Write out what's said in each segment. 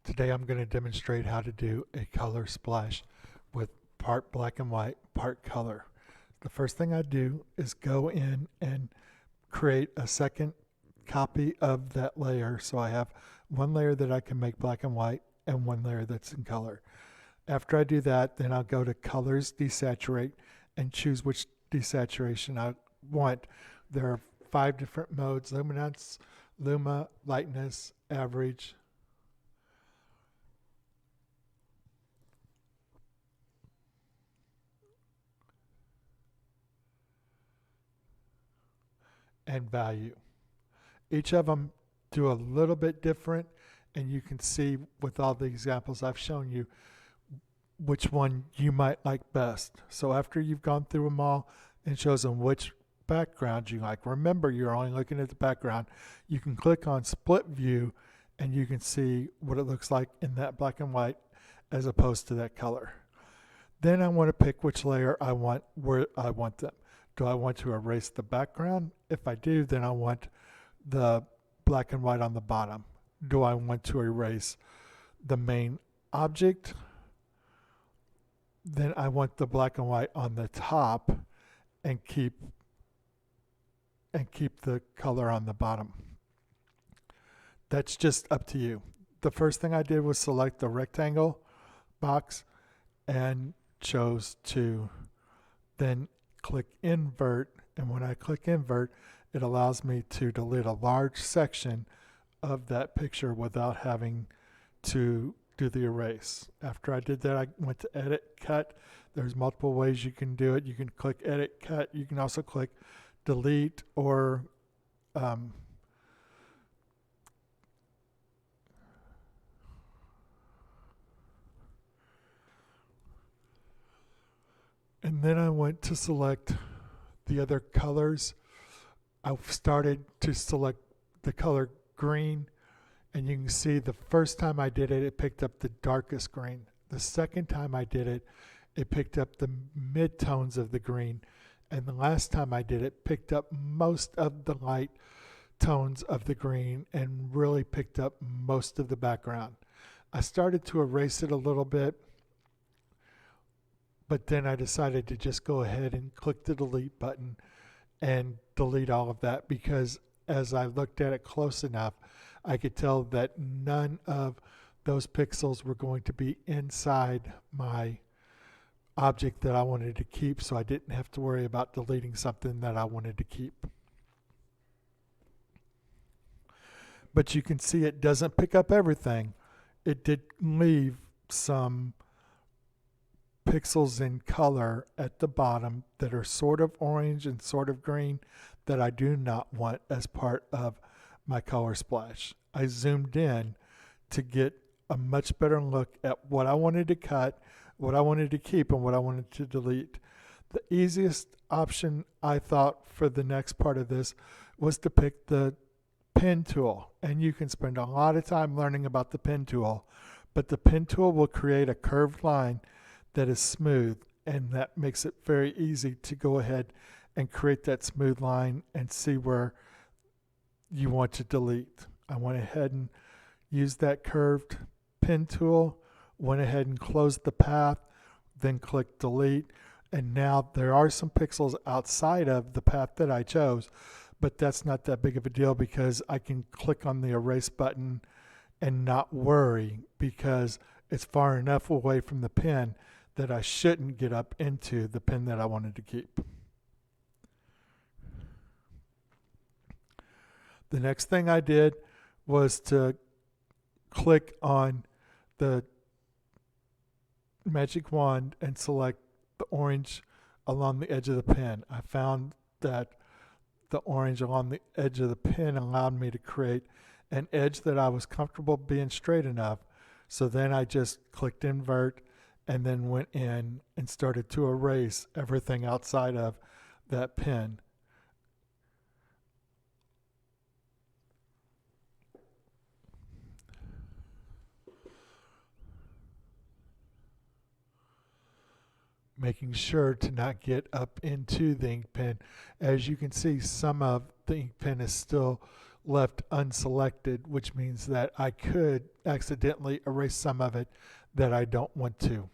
Today I'm going to demonstrate how to do a color splash with part black and white, part color. The first thing I do is go in and create a second copy of that layer, so I have one layer that I can make black and white and one layer that's in color. After I do that, then I'll go to Colors, Desaturate, and choose which desaturation I want. There are 5 different modes: luminance, luma, lightness, average, and value. Each of them do a little bit different, and you can see with all the examples I've shown you which one you might like best. So after you've gone through them all and chosen which background you like, remember you're only looking at the background, you can click on split view and you can see what it looks like in that black and white as opposed to that color. Then I want to pick which layer I want, where I want them. Do I want to erase the background? If I do, then I want the black and white on the bottom. Do I want to erase the main object? Then I want the black and white on the top and keep the color on the bottom. That's just up to you. The first thing I did was select the rectangle box and chose to then click invert, and when I click invert, it allows me to delete a large section of that picture without having to do the erase. After I did that, I went to edit, cut. There's multiple ways you can do it. You can click edit, cut. You can also click delete or and then I went to select the other colors. I started to select the color green, and you can see the first time I did it, it picked up the darkest green. The second time I did it, it picked up the mid-tones of the green. And the last time I did it, picked up most of the light tones of the green and really picked up most of the background. I started to erase it a little bit, but then I decided to just go ahead and click the delete button and delete all of that, because as I looked at it close enough, I could tell that none of those pixels were going to be inside my object that I wanted to keep, so I didn't have to worry about deleting something that I wanted to keep. But you can see it doesn't pick up everything. It did leave some pixels in color at the bottom that are sort of orange and sort of green that I do not want as part of my color splash. I zoomed in to get a much better look at what I wanted to cut, what I wanted to keep, and what I wanted to delete. The easiest option I thought for the next part of this was to pick the pen tool, and you can spend a lot of time learning about the pen tool, but the pen tool will create a curved line that is smooth, and that makes it very easy to go ahead and create that smooth line and see where you want to delete. I went ahead and used that curved pen tool, went ahead and closed the path, then clicked delete, and now there are some pixels outside of the path that I chose, but that's not that big of a deal because I can click on the erase button and not worry, because it's far enough away from the pen that I shouldn't get up into the pen that I wanted to keep. The next thing I did was to click on the magic wand and select the orange along the edge of the pen. I found that the orange along the edge of the pen allowed me to create an edge that I was comfortable being straight enough. So then I just clicked invert and then went in and started to erase everything outside of that pen. making sure to not get up into the ink pen. As you can see, some of the ink pen is still left unselected, which means that I could accidentally erase some of it that I don't want to.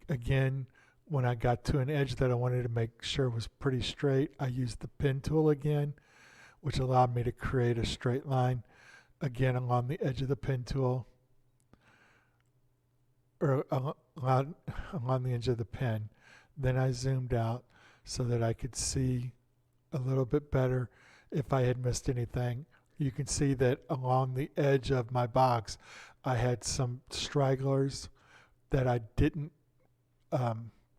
Again, when I got to an edge that I wanted to make sure was pretty straight, I used the pen tool again, which allowed me to create a straight line again along the edge of the pen tool, or along the edge of the pen. Then I zoomed out so that I could see a little bit better if I had missed anything. You can see that along the edge of my box, I had some stragglers that I didn't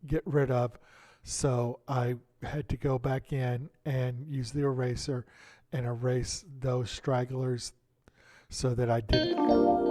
get rid of, so I had to go back in and use the eraser and erase those stragglers so that I didn't